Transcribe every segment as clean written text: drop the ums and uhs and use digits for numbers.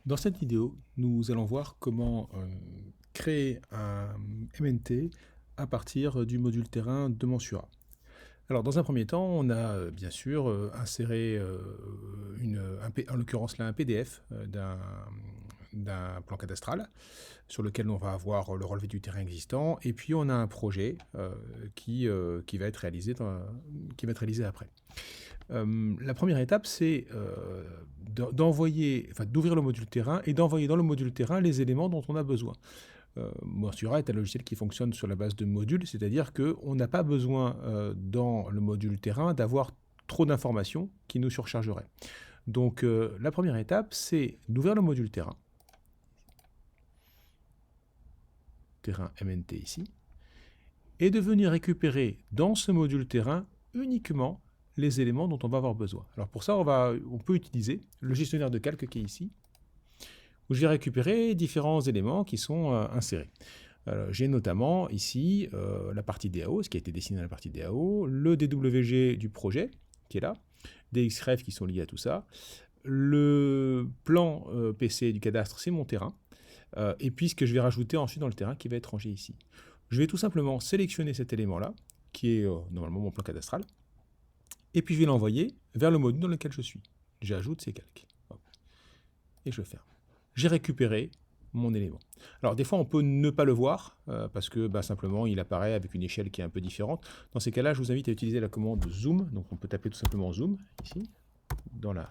Dans cette vidéo, nous allons voir comment créer un MNT à partir du module terrain de Mensura. Alors, dans un premier temps, on a bien sûr inséré, en l'occurrence là, un PDF d'un plan cadastral sur lequel on va avoir le relevé du terrain existant, et puis on a un projet qui va être réalisé après. La première étape, c'est d'ouvrir le module terrain et d'envoyer dans le module terrain les éléments dont on a besoin. Mensura est un logiciel qui fonctionne sur la base de modules, c'est-à-dire qu'on n'a pas besoin dans le module terrain d'avoir trop d'informations qui nous surchargeraient. Donc la première étape, c'est d'ouvrir le module terrain MNT ici, et de venir récupérer dans ce module terrain uniquement les éléments dont on va avoir besoin. Alors pour ça, on peut utiliser le gestionnaire de calque qui est ici, où je vais récupérer différents éléments qui sont insérés. J'ai notamment ici la partie DAO, ce qui a été dessiné dans la partie DAO, le DWG du projet qui est là, des XREF qui sont liés à tout ça, le plan PC du cadastre, c'est mon terrain, et puis ce que je vais rajouter ensuite dans le terrain qui va être rangé ici. Je vais tout simplement sélectionner cet élément-là, qui est normalement mon plan cadastral, et puis je vais l'envoyer vers le module dans lequel je suis. J'ajoute ces calques. Hop. Et je ferme. J'ai récupéré mon élément. Alors des fois on peut ne pas le voir parce que simplement il apparaît avec une échelle qui est un peu différente. Dans ces cas-là, je vous invite à utiliser la commande zoom. Donc on peut taper tout simplement zoom ici dans la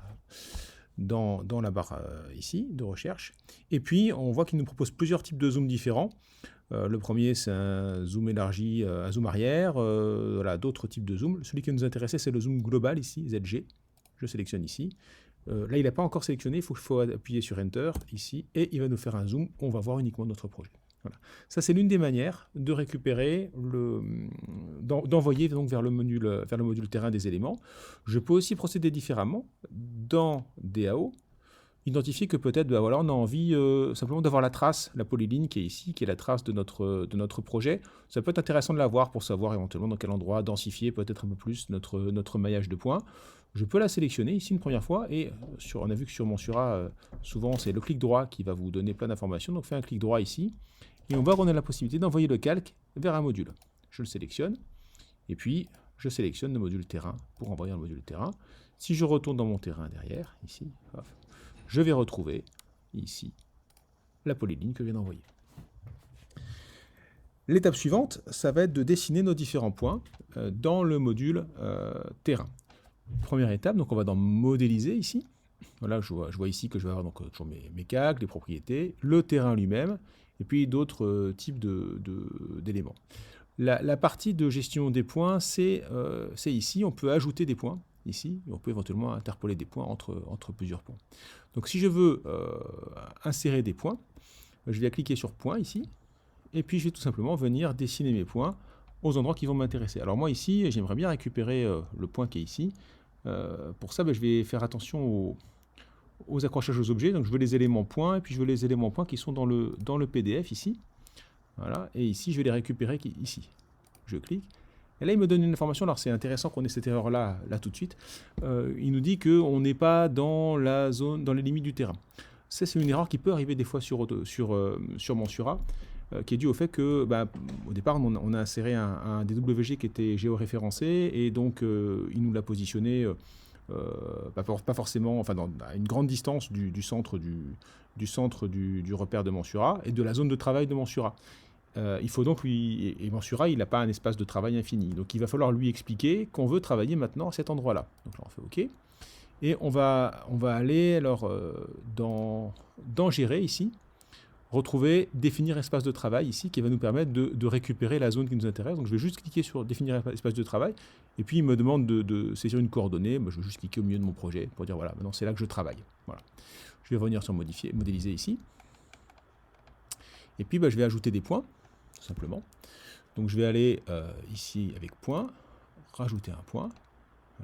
barre ici de recherche. Et puis on voit qu'il nous propose plusieurs types de zoom différents. Le premier, c'est un zoom élargi, un zoom arrière, voilà, d'autres types de zoom. Celui qui nous intéressait, c'est le zoom global ici, ZG. Je sélectionne ici. Là, il n'a pas encore sélectionné, il faut appuyer sur Enter ici, et il va nous faire un zoom, on va voir uniquement notre projet. Voilà. Ça, c'est l'une des manières de récupérer, d'envoyer donc vers le module terrain des éléments. Je peux aussi procéder différemment dans DAO, identifier que peut-être on a envie simplement d'avoir la trace, la polyline qui est ici, qui est la trace de notre projet. Ça peut être intéressant de la voir pour savoir éventuellement dans quel endroit densifier peut-être un peu plus notre maillage de points. Je peux la sélectionner ici une première fois et on a vu que sur Mensura, souvent c'est le clic droit qui va vous donner plein d'informations. Donc fais un clic droit ici et on voit qu'on a la possibilité d'envoyer le calque vers un module. Je le sélectionne et puis je sélectionne le module terrain pour envoyer un module terrain. Si je retourne dans mon terrain derrière, ici, hop, je vais retrouver ici la polyline que je viens d'envoyer. L'étape suivante, ça va être de dessiner nos différents points dans le module terrain. Première étape, donc on va dans modéliser ici. Voilà, je vois ici que je vais avoir donc, toujours mes calques, les propriétés, le terrain lui-même, et puis d'autres types d'éléments. La partie de gestion des points, c'est ici, on peut ajouter des points, ici, et on peut éventuellement interpoler des points entre plusieurs points. Donc si je veux insérer des points, je vais cliquer sur point ici, et puis je vais tout simplement venir dessiner mes points aux endroits qui vont m'intéresser. Alors moi ici, j'aimerais bien récupérer le point qui est ici. Pour ça, je vais faire attention aux accrochages aux objets. Donc je veux les éléments points, et puis je veux les éléments points qui sont dans le PDF ici. Voilà, et ici, je vais les récupérer ici. Je clique. Et là, il me donne une information. Alors, c'est intéressant qu'on ait cette erreur-là là, tout de suite. Il nous dit qu'on n'est pas dans la zone, dans les limites du terrain. Ça, c'est une erreur qui peut arriver des fois sur Mensura, qui est due au fait que, au départ, on a inséré un DWG qui était géoréférencé, et donc, il nous l'a positionné pas forcément, enfin, à une grande distance du centre du repère de Mensura et de la zone de travail de Mensura. Il faut donc et Mensura, il n'a pas un espace de travail infini. Donc il va falloir lui expliquer qu'on veut travailler maintenant à cet endroit-là. Donc là, on fait OK. Et on va aller alors dans Gérer ici, retrouver Définir espace de travail ici, qui va nous permettre de récupérer la zone qui nous intéresse. Donc je vais juste cliquer sur Définir espace de travail, et puis il me demande de saisir une coordonnée. Je vais juste cliquer au milieu de mon projet pour dire voilà, maintenant c'est là que je travaille. Voilà. Je vais revenir sur modéliser ici. Et puis je vais ajouter des points, tout simplement. Donc je vais aller ici avec point, rajouter un point.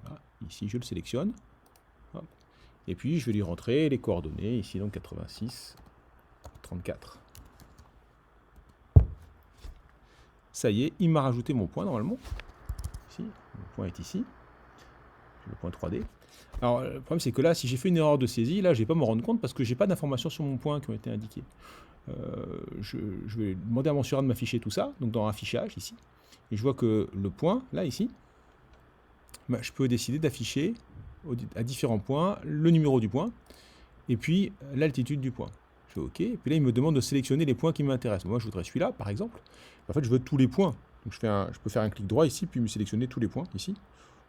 Voilà. Ici je le sélectionne. Hop. Et puis je vais lui rentrer les coordonnées, ici donc 86, 34. Ça y est, il m'a rajouté mon point normalement. Ici, mon point est ici. Le point 3D. Alors, le problème, c'est que là, si j'ai fait une erreur de saisie, là, je vais pas me rendre compte parce que j'ai pas d'informations sur mon point qui ont été indiquées. Je vais demander à mon Sura de m'afficher tout ça, donc dans affichage ici. Et je vois que le point, là, ici, bah, je peux décider d'afficher à différents points le numéro du point et puis l'altitude du point. Je fais OK. Et puis là, il me demande de sélectionner les points qui m'intéressent. Moi, je voudrais celui-là, par exemple. En fait, je veux tous les points. Donc, je peux faire un clic droit ici, puis me sélectionner tous les points ici.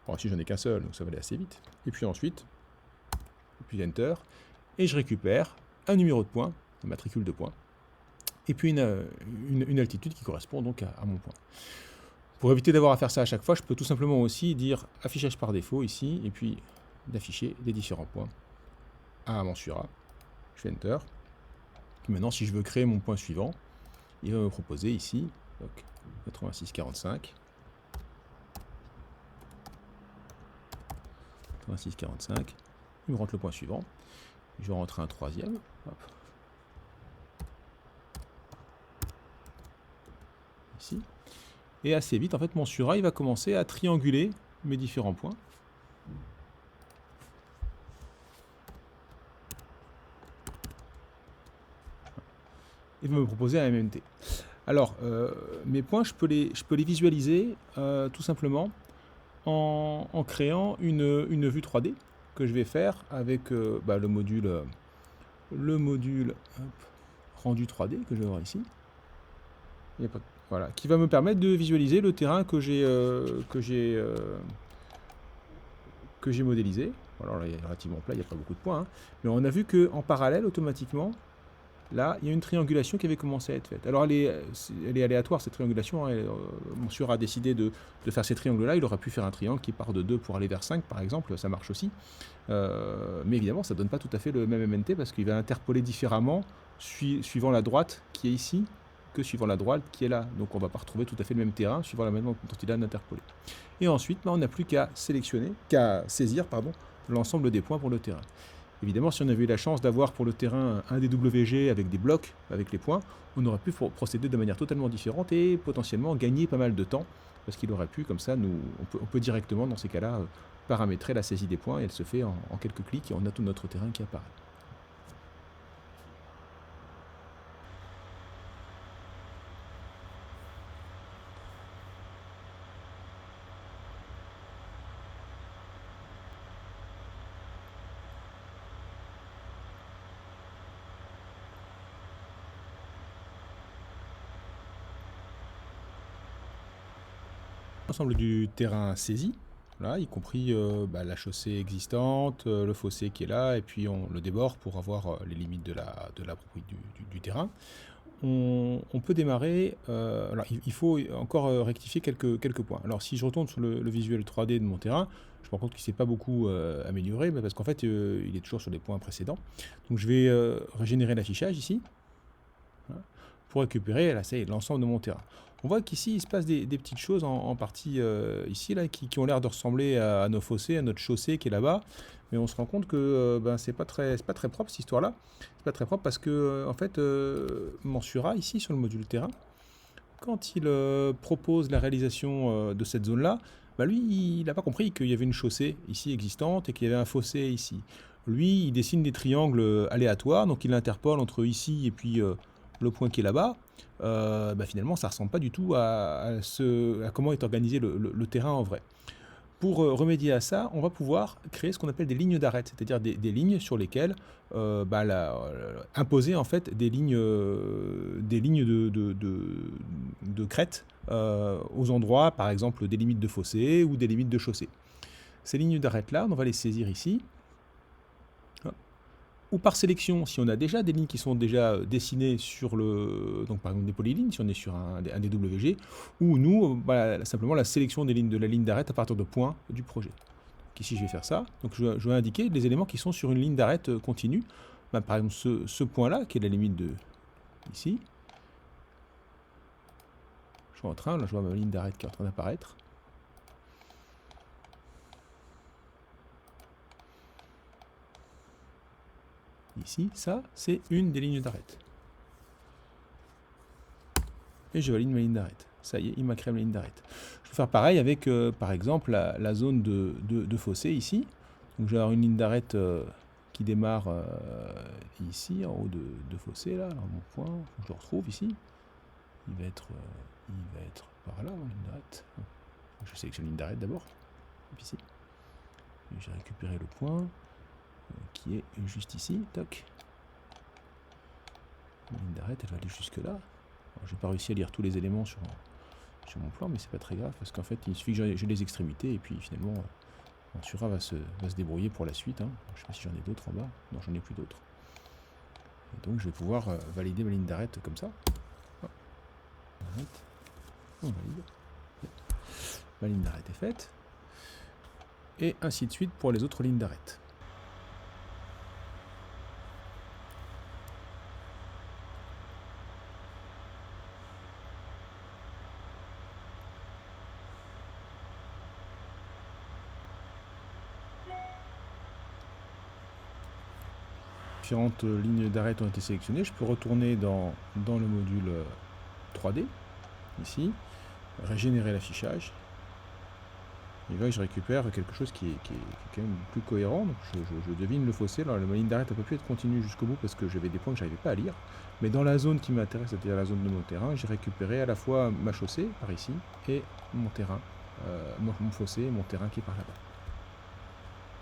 Bon, ici, j'en ai qu'un seul, donc ça va aller assez vite. Et puis ensuite, puis Enter. Et je récupère un numéro de point, un matricule de points. Et puis une altitude qui correspond donc à mon point. Pour éviter d'avoir à faire ça à chaque fois, je peux tout simplement aussi dire affichage par défaut ici, et puis d'afficher les différents points à mon Sura. Je fais Enter. Et maintenant, si je veux créer mon point suivant, il va me proposer ici, donc 86,45. 86,45. Il me rentre le point suivant. Je vais rentrer un troisième. Hop. Ici. Et assez vite, en fait, mon Sura, il va commencer à trianguler mes différents points. Il va me proposer un MMT. Alors, mes points, je peux les visualiser tout simplement en créant une vue 3D que je vais faire avec le module hop, rendu 3D que je vais voir ici. Voilà, qui va me permettre de visualiser le terrain que j'ai modélisé. Alors là, il est relativement plat, il n'y a pas beaucoup de points, hein. Mais on a vu qu'en parallèle, automatiquement, là, il y a une triangulation qui avait commencé à être faite. Alors, elle est aléatoire, cette triangulation, hein. Mon Sura a décidé de faire ces triangles-là. Il aurait pu faire un triangle qui part de 2 pour aller vers 5, par exemple. Ça marche aussi. Mais évidemment, ça ne donne pas tout à fait le même MNT parce qu'il va interpoler différemment suivant la droite qui est ici que suivant la droite qui est là. Donc, on ne va pas retrouver tout à fait le même terrain suivant la manière dont il a interpolé. Et ensuite, on n'a plus qu'à saisir l'ensemble des points pour le terrain. Évidemment, si on avait eu la chance d'avoir pour le terrain un DWG avec des blocs, avec les points, on aurait pu procéder de manière totalement différente et potentiellement gagner pas mal de temps, parce qu'il aurait pu, comme ça, on peut directement, dans ces cas-là, paramétrer la saisie des points, et elle se fait en quelques clics, et on a tout notre terrain qui apparaît. L'ensemble du terrain saisi, là, y compris la chaussée existante, le fossé qui est là, et puis on le déborde pour avoir les limites de la propriété du terrain. On peut démarrer. Alors, il faut encore rectifier quelques points. Alors, si je retourne sur le visuel 3D de mon terrain, je me rends compte qu'il ne s'est pas beaucoup amélioré, mais parce qu'en fait, il est toujours sur les points précédents. Donc, je vais régénérer l'affichage ici, voilà, pour récupérer l'ensemble de mon terrain. On voit qu'ici, il se passe des petites choses en partie ici, là, qui ont l'air de ressembler à nos fossés, à notre chaussée qui est là-bas. Mais on se rend compte que c'est pas très propre cette histoire-là. C'est pas très propre parce que en fait, mon Sura ici sur le module terrain, quand il propose la réalisation de cette zone-là, lui, il n'a pas compris qu'il y avait une chaussée ici existante et qu'il y avait un fossé ici. Lui, il dessine des triangles aléatoires, donc il interpole entre ici et puis le point qui est là-bas. Finalement, ça ne ressemble pas du tout à comment est organisé le terrain en vrai. Pour remédier à ça, on va pouvoir créer ce qu'on appelle des lignes d'arête, c'est-à-dire des lignes sur lesquelles imposer en fait des lignes de crête aux endroits, par exemple des limites de fossé ou des limites de chaussée. Ces lignes d'arête-là, on va les saisir ici. Ou par sélection, si on a déjà des lignes qui sont déjà dessinées sur donc par exemple des polylignes, si on est sur un DWG, ou nous, simplement la sélection de la ligne d'arête à partir de points du projet. Donc ici, je vais faire ça. Donc je vais indiquer les éléments qui sont sur une ligne d'arête continue. Par exemple, ce point-là, qui est la limite de ici. Je suis en train, là, je vois ma ligne d'arête qui est en train d'apparaître. Ici, ça, c'est une des lignes d'arête. Et je valide ma ligne d'arête. Ça y est, il m'a créé ma ligne d'arête. Je vais faire pareil avec, par exemple, la zone de fossé ici. Donc je vais avoir une ligne d'arête qui démarre ici, en haut de fossé, là, mon point. Faut que je le retrouve ici. Il va être par là, ligne d'arête. Je sélectionne ligne d'arête d'abord. Ici. J'ai récupéré le point qui est juste ici. Toc. La ligne d'arête, elle va aller jusque là. Je n'ai pas réussi à lire tous les éléments sur mon plan, mais c'est pas très grave parce qu'en fait, il suffit que j'ai les extrémités et puis finalement, Ventura va se débrouiller pour la suite. Hein. Je ne sais pas si j'en ai d'autres en bas. Non, j'en ai plus d'autres. Et donc, je vais pouvoir valider ma ligne d'arête comme ça. On valide. Ma ligne d'arête est faite. Et ainsi de suite pour les autres lignes d'arête. Différentes lignes d'arête ont été sélectionnées. Je peux retourner dans le module 3D, ici, régénérer l'affichage. Et là, je récupère quelque chose qui est quand même plus cohérent. Donc je devine le fossé. Alors, la ligne d'arête n'a pas pu être continue jusqu'au bout parce que j'avais des points que je n'arrivais pas à lire. Mais dans la zone qui m'intéresse, c'est-à-dire la zone de mon terrain, j'ai récupéré à la fois ma chaussée, par ici, et mon terrain, mon fossé et mon terrain qui est par là-bas.